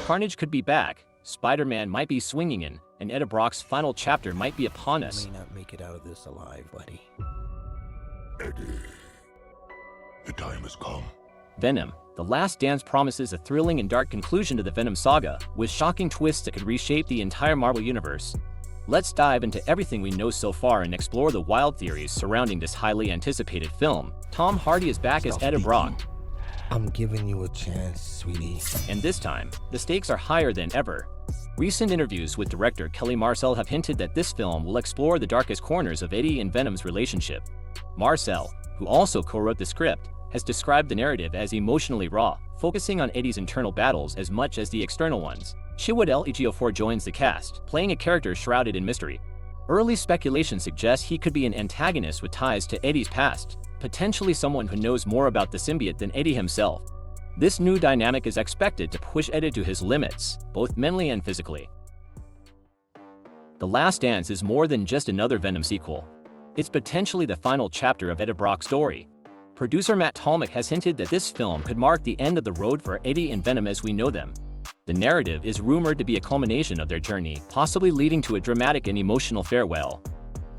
Carnage could be back, Spider-Man might be swinging in, and Eddie Brock's final chapter might be upon us. You may not make it out of this alive, buddy. Eddie, the time has come. Venom: The Last Dance promises a thrilling and dark conclusion to the Venom saga, with shocking twists that could reshape the entire Marvel Universe. Let's dive into everything we know so far and explore the wild theories surrounding this highly anticipated film. Tom Hardy is back as Eddie Brock. I'm giving you a chance, sweetie. And this time, the stakes are higher than ever. Recent interviews with director Kelly Marcel have hinted that this film will explore the darkest corners of Eddie and Venom's relationship. Marcel, who also co-wrote the script, has described the narrative as emotionally raw, focusing on Eddie's internal battles as much as the external ones. Chiwetel Ejiofor joins the cast, playing a character shrouded in mystery. Early speculation suggests he could be an antagonist with ties to Eddie's past, potentially someone who knows more about the symbiote than Eddie himself. This new dynamic is expected to push Eddie to his limits, both mentally and physically. The Last Dance is more than just another Venom sequel. It's potentially the final chapter of Eddie Brock's story. Producer Matt Tolmach has hinted that this film could mark the end of the road for Eddie and Venom as we know them. The narrative is rumored to be a culmination of their journey, possibly leading to a dramatic and emotional farewell.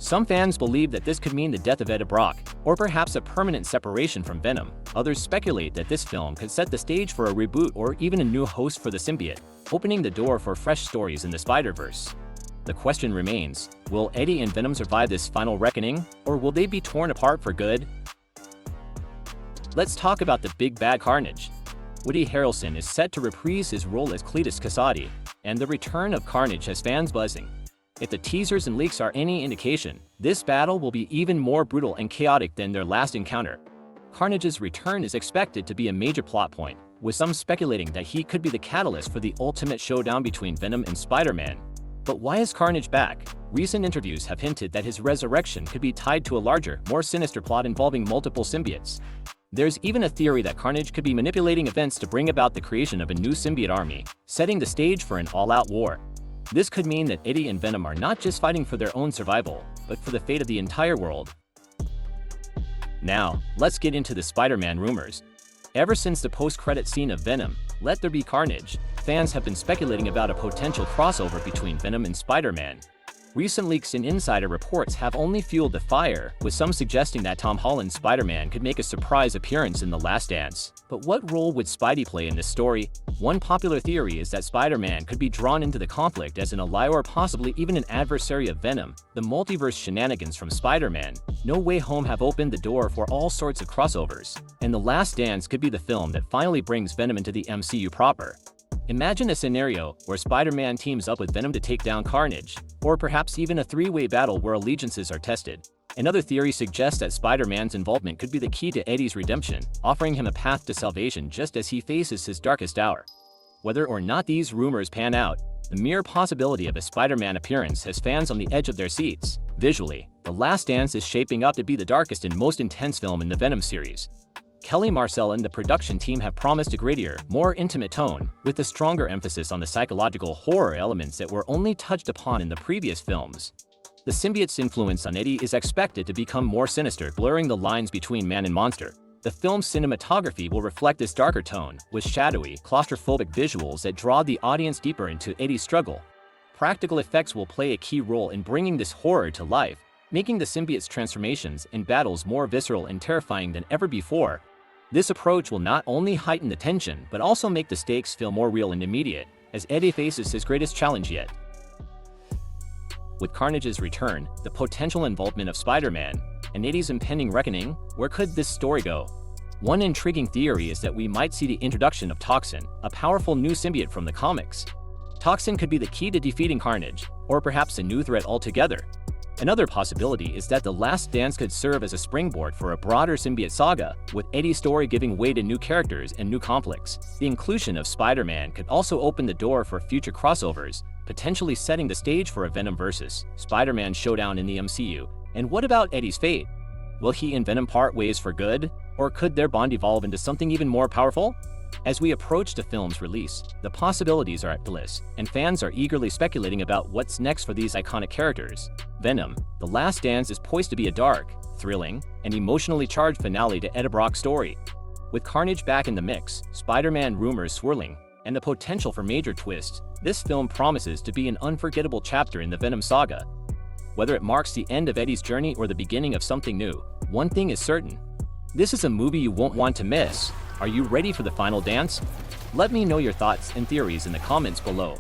Some fans believe that this could mean the death of Eddie Brock, or perhaps a permanent separation from Venom. Others speculate that this film could set the stage for a reboot or even a new host for the symbiote, opening the door for fresh stories in the Spider-Verse. The question remains, will Eddie and Venom survive this final reckoning, or will they be torn apart for good? Let's talk about the big bad Carnage. Woody Harrelson is set to reprise his role as Cletus Kasady, and the return of Carnage has fans buzzing. If the teasers and leaks are any indication, this battle will be even more brutal and chaotic than their last encounter. Carnage's return is expected to be a major plot point, with some speculating that he could be the catalyst for the ultimate showdown between Venom and Spider-Man. But why is Carnage back? Recent interviews have hinted that his resurrection could be tied to a larger, more sinister plot involving multiple symbiotes. There's even a theory that Carnage could be manipulating events to bring about the creation of a new symbiote army, setting the stage for an all-out war. This could mean that Eddie and Venom are not just fighting for their own survival, but for the fate of the entire world. Now, let's get into the Spider-Man rumors. Ever since the post-credit scene of Venom, Let There Be Carnage, fans have been speculating about a potential crossover between Venom and Spider-Man. Recent leaks and insider reports have only fueled the fire, with some suggesting that Tom Holland's Spider-Man could make a surprise appearance in The Last Dance. But what role would Spidey play in this story? One popular theory is that Spider-Man could be drawn into the conflict as an ally or possibly even an adversary of Venom. The multiverse shenanigans from Spider-Man No Way Home have opened the door for all sorts of crossovers, and The Last Dance could be the film that finally brings Venom into the MCU proper. Imagine a scenario where Spider-Man teams up with Venom to take down Carnage, or perhaps even a three-way battle where allegiances are tested. Another theory suggests that Spider-Man's involvement could be the key to Eddie's redemption, offering him a path to salvation just as he faces his darkest hour. Whether or not these rumors pan out, the mere possibility of a Spider-Man appearance has fans on the edge of their seats. Visually, The Last Dance is shaping up to be the darkest and most intense film in the Venom series. Kelly Marcel and the production team have promised a grittier, more intimate tone, with a stronger emphasis on the psychological horror elements that were only touched upon in the previous films. The symbiote's influence on Eddie is expected to become more sinister, blurring the lines between man and monster. The film's cinematography will reflect this darker tone, with shadowy, claustrophobic visuals that draw the audience deeper into Eddie's struggle. Practical effects will play a key role in bringing this horror to life, making the symbiote's transformations and battles more visceral and terrifying than ever before. This approach will not only heighten the tension, but also make the stakes feel more real and immediate, as Eddie faces his greatest challenge yet. With Carnage's return, the potential involvement of Spider-Man, and Eddie's impending reckoning, where could this story go? One intriguing theory is that we might see the introduction of Toxin, a powerful new symbiote from the comics. Toxin could be the key to defeating Carnage, or perhaps a new threat altogether. Another possibility is that The Last Dance could serve as a springboard for a broader symbiote saga, with Eddie's story giving way to new characters and new conflicts. The inclusion of Spider-Man could also open the door for future crossovers, potentially setting the stage for a Venom vs. Spider-Man showdown in the MCU. And what about Eddie's fate? Will he and Venom part ways for good, or could their bond evolve into something even more powerful? As we approach the film's release, the possibilities are endless, and fans are eagerly speculating about what's next for these iconic characters. Venom: The Last Dance is poised to be a dark, thrilling, and emotionally charged finale to Eddie Brock's story. With Carnage back in the mix, Spider-Man rumors swirling, and the potential for major twists, this film promises to be an unforgettable chapter in the Venom saga. Whether it marks the end of Eddie's journey or the beginning of something new, one thing is certain. This is a movie you won't want to miss. Are you ready for the final dance? Let me know your thoughts and theories in the comments below.